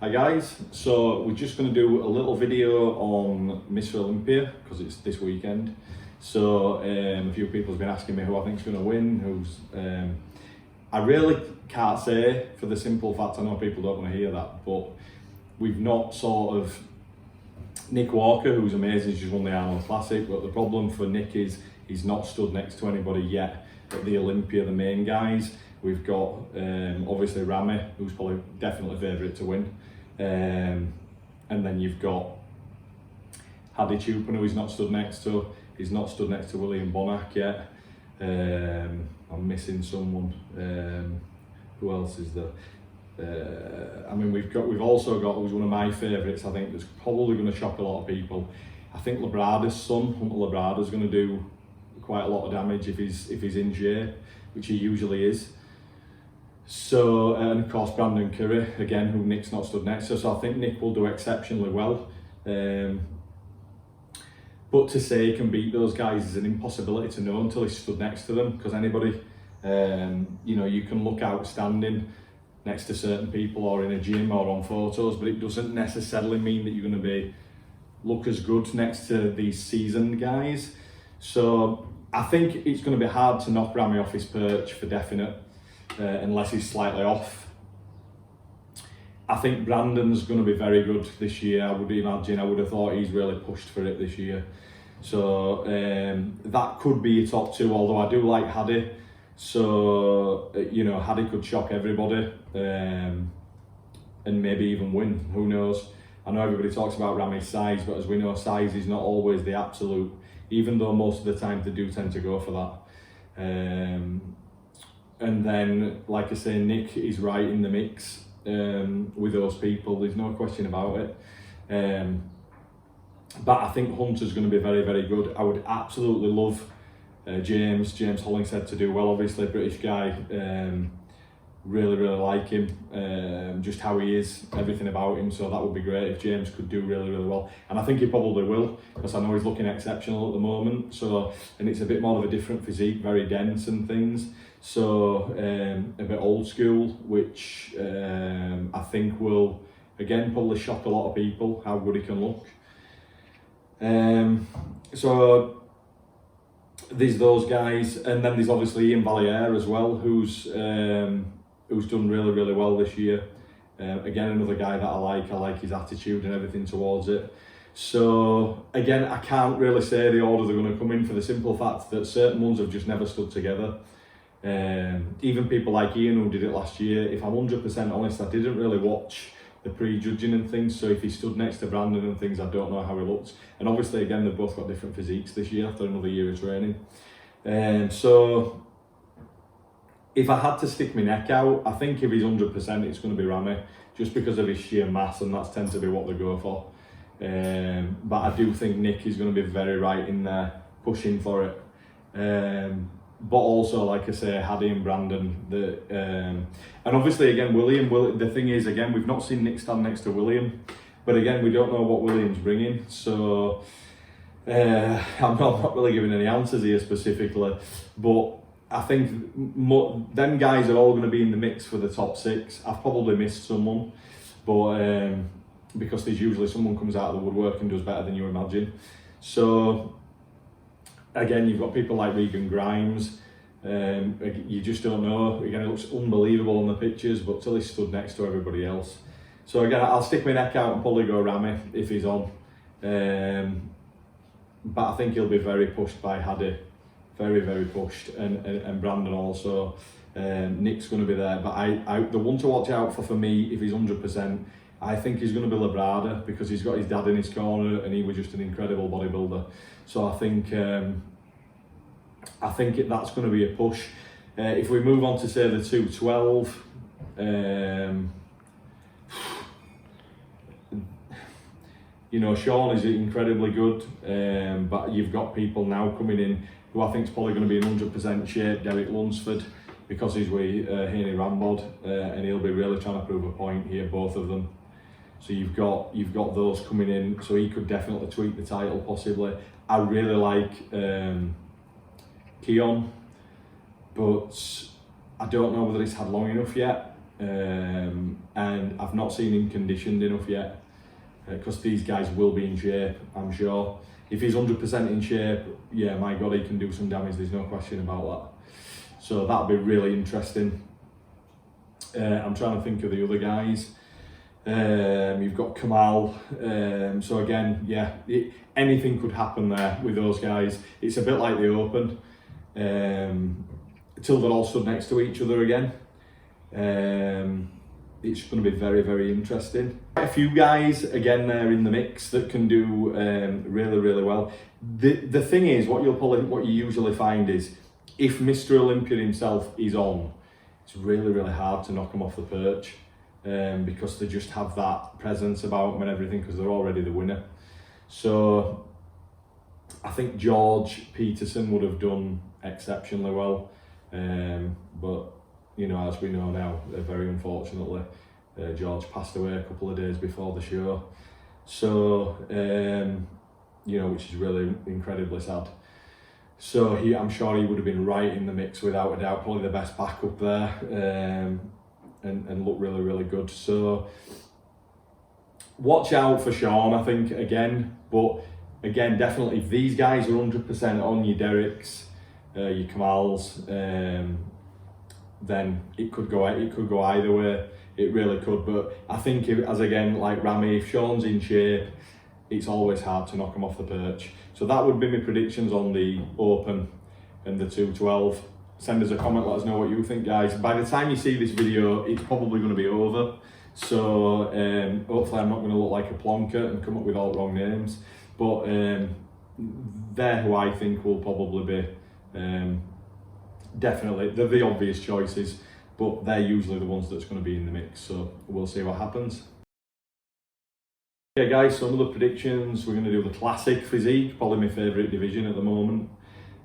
Hi guys, so we're just going to do a little video on Mr Olympia because it's this weekend. So a few people have been asking me who I think is going to win, I really can't say, for the simple fact I know people don't want to hear that, but we've not sort of, Nick Walker, who's amazing, he's just won the Arnold Classic, but the problem for Nick is he's not stood next to anybody yet at the Olympia, the main guys. We've got obviously Ramy, who's probably definitely favourite to win. And then you've got Hadi Chupin, who he's not stood next to. He's not stood next to William Bonac yet. I'm missing someone. Who else is there? I mean, we've also got, who's one of my favourites, I think that's probably going to shock a lot of people. I think Labrada's son, Hunter Labrada's going to do quite a lot of damage if he's in shape, which he usually is. So, and of course Brandon Curry, again, who Nick's not stood next to, so I think Nick will do exceptionally well. But to say he can beat those guys is an impossibility to know until he's stood next to them, because anybody, you know, you can look outstanding next to certain people or in a gym or on photos, but it doesn't necessarily mean that you're going to look as good next to these seasoned guys. So I think it's going to be hard to knock Ramy off his perch for definite. Unless he's slightly off. I think Brandon's going to be very good this year, I would imagine. I would have thought he's really pushed for it this year. So that could be a top two, although I do like Hadi. So, you know, Hadi could shock everybody and maybe even win, who knows. I know everybody talks about Ramy's size, but as we know, size is not always the absolute, even though most of the time they do tend to go for that. And then, like I say, Nick is right in the mix with those people, there's no question about it. But I think Hunter's going to be very, very good. I would absolutely love James Hollingshead to do well, obviously, British guy. Really, really like him, just how he is, everything about him, so that would be great if James could do really, really well. And I think he probably will, because I know he's looking exceptional at the moment, so, and it's a bit more of a different physique, very dense and things, so a bit old school, which I think will, again, probably shock a lot of people, how good he can look. So there's those guys, and then there's obviously Valliere as well, who's done really, really well this year. Again, another guy that I like his attitude and everything towards it. So again, I can't really say the order they're going to come in, for the simple fact that certain ones have just never stood together. Even people like Ian, who did it last year, if I'm 100% honest, I didn't really watch the pre-judging and things, so if he stood next to Brandon and things, I don't know how he looked. And obviously, again, they've both got different physiques this year after another year of training. So if I had to stick my neck out, I think if he's 100%, it's going to be Ramy, just because of his sheer mass, and that tends to be what they go for. But I do think Nick is going to be very right in there, pushing for it. But also, like I say, Hadi and Brandon, and obviously again William. The thing is, again, we've not seen Nick stand next to William, but again, we don't know what William's bringing. So I'm not really giving any answers here specifically, but I think them guys are all going to be in the mix for the top six. I've probably missed someone, but because there's usually someone comes out of the woodwork and does better than you imagine. So again, you've got people like Regan Grimes. You just don't know. Again, it looks unbelievable on the pictures, but till he stood next to everybody else. So again, I'll stick my neck out and probably go Ramy if he's on. But I think he'll be very pushed by Hadi, very, very pushed, and Brandon also. Nick's going to be there, but the one to watch out for me, if he's 100%, I think he's going to be Labrada, because he's got his dad in his corner and he was just an incredible bodybuilder. So I think that's going to be a push. If we move on to say the 212, you know, Sean is incredibly good, but you've got people now coming in who I think is probably going to be in 100% shape. Derek Lunsford, because he's with Haney Rambod, and he'll be really trying to prove a point here, both of them. So you've got those coming in, so he could definitely tweak the title possibly. I really like Keon, but I don't know whether he's had long enough yet. and I've not seen him conditioned enough yet, because these guys will be in shape, I'm sure. If he's 100% in shape, yeah, my God, he can do some damage, there's no question about that. So that'll be really interesting. I'm trying to think of the other guys. You've got Kamal, so again, yeah, anything could happen there with those guys. It's a bit like the Open, until they're all stood next to each other again. It's going to be very, very interesting. A few guys, again, they're in the mix that can do really, really well. The thing is, what you usually find is, if Mr Olympia himself is on, it's really, really hard to knock him off the perch, because they just have that presence about them and everything, because they're already the winner. So I think George Peterson would have done exceptionally well, but you know, as we know now, very unfortunately, George passed away a couple of days before the show. So, you know, which is really incredibly sad. So I'm sure he would have been right in the mix without a doubt, probably the best backup there, and look really, really good. So watch out for Sean, I think, again, but again, definitely if these guys are 100% on your Derricks, your Kamals, then it could go either way. It really could. But I think, as again, like Ramy, if Sean's in shape, it's always hard to knock him off the perch. So that would be my predictions on the Open and the 212. Send us a comment, let us know what you think, guys. By the time you see this video, it's probably going to be over. So hopefully I'm not going to look like a plonker and come up with all the wrong names. But they're who I think will probably be, definitely, they're the obvious choices, but they're usually the ones that's going to be in the mix. So we'll see what happens. Okay guys, so another predictions. We're going to do the classic physique, probably my favourite division at the moment,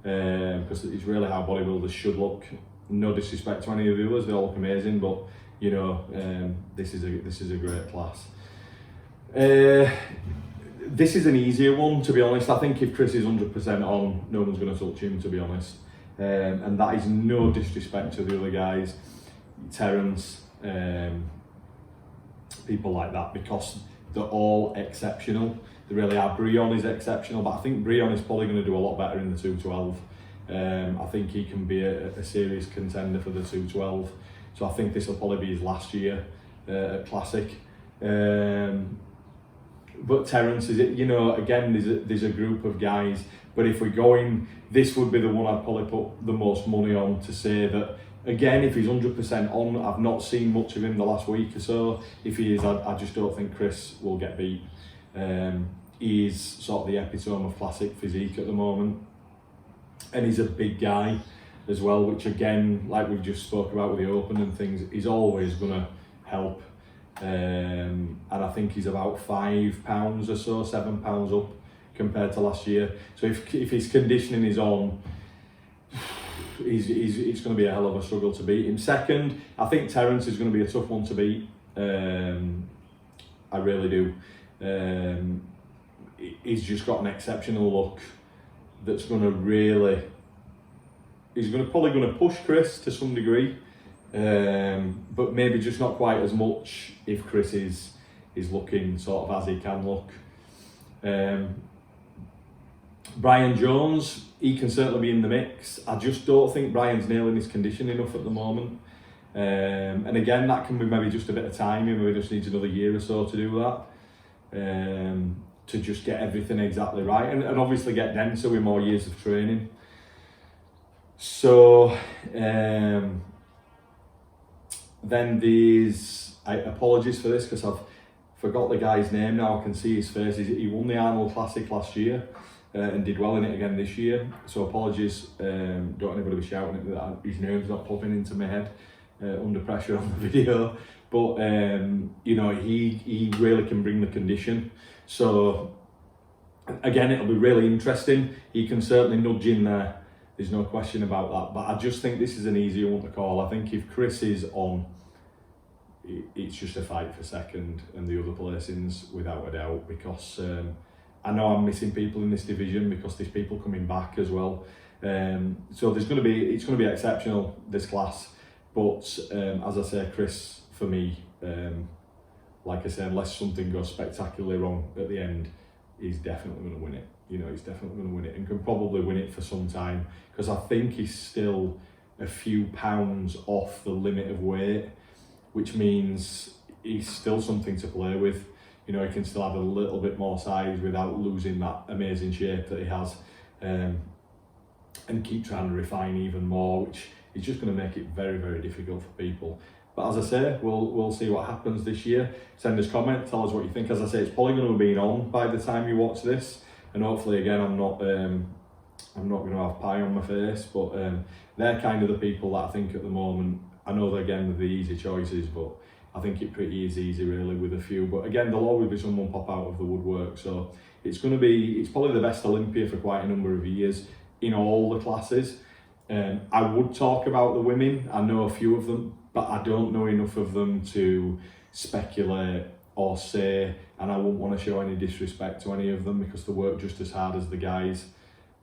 because it's really how bodybuilders should look. No disrespect to any of the others, they all look amazing, but you know, this is a great class. This is an easier one, to be honest. I think if Chris is 100% on, no one's going to touch him, to be honest. And that is no disrespect to the other guys, Terence, people like that, because they're all exceptional. They really are. Breon is exceptional, but I think Breon is probably going to do a lot better in the 212. I think he can be a serious contender for the 212. So I think this will probably be his last year at Classic. But Terence is, you know, again, there's a group of guys. But if we're going, this would be the one I'd probably put the most money on, to say that, again, if he's 100% on, I've not seen much of him the last week or so. If he is, I just don't think Chris will get beat. He's sort of the epitome of classic physique at the moment. And he's a big guy as well, which again, like we've just spoke about with the Open and things, is always going to help. And I think he's about £5 or so, £7 up compared to last year. So if his conditioning is on, it's going to be a hell of a struggle to beat him. Second, I think Terence is going to be a tough one to beat. I really do. He's just got an exceptional look that's going to really, probably going to push Chris to some degree, but maybe just not quite as much if Chris is looking sort of as he can look. Brian Jones, he can certainly be in the mix. I just don't think Brian's nailing his condition enough at the moment. And again, that can be maybe just a bit of timing, maybe just needs another year or so to do that. To just get everything exactly right, and obviously get denser with more years of training. So then there's, apologies for this because I've forgot the guy's name now, I can see his face. He won the Arnold Classic last year and did well in it again this year, so apologies, don't anybody be shouting at me that his name's not popping into my head under pressure on the video. But you know, he really can bring the condition. So again, it'll be really interesting. He can certainly nudge in there. There's no question about that. But I just think this is an easier one to call. I think if Chris is on, it's just a fight for second and the other placings without a doubt. Because I know I'm missing people in this division because there's people coming back as well. So it's going to be exceptional, this class. But as I say, Chris for me, like I said, unless something goes spectacularly wrong at the end, he's definitely going to win it. You know, he's definitely going to win it, and can probably win it for some time, because I think he's still a few pounds off the limit of weight, which means he's still something to play with. You know, he can still have a little bit more size without losing that amazing shape that he has, and keep trying to refine even more, which is just going to make it very, very difficult for people. But as I say, we'll see what happens this year. Send us a comment, tell us what you think. As I say, it's probably going to have been on by the time you watch this, and hopefully, again, I'm not going to have pie on my face. But they're kind of the people that I think at the moment. I know that again they're the easy choices, but I think it pretty is easy really with a few. But again, there'll always be someone pop out of the woodwork. So it's probably the best Olympia for quite a number of years in all the classes. I would talk about the women. I know a few of them, but I don't know enough of them to speculate or say, and I wouldn't want to show any disrespect to any of them, because they work just as hard as the guys,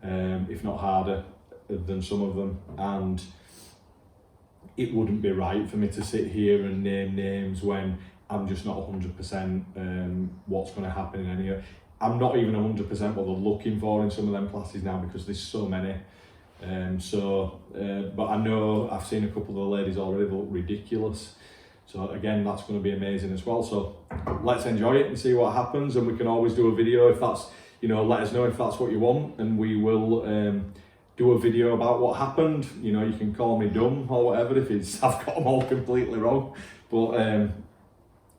if not harder than some of them, and it wouldn't be right for me to sit here and name names when I'm just not 100% what's going to happen in any. I'm not even 100% what they're looking for in some of them classes now, because there's so many. But I know I've seen a couple of the ladies already that look ridiculous. So again, that's going to be amazing as well. So let's enjoy it and see what happens. And we can always do a video if that's, you know, let us know if that's what you want, and we will do a video about what happened. You know, you can call me dumb or whatever if I've got them all completely wrong. But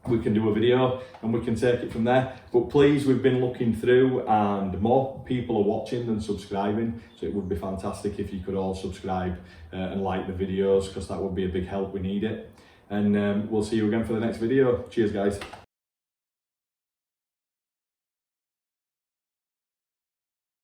we can do a video and we can take it from there. But please, we've been looking through and more people are watching than subscribing, so it would be fantastic if you could all subscribe and like the videos, because that would be a big help. We need it. And we'll see you again for the next video. Cheers guys.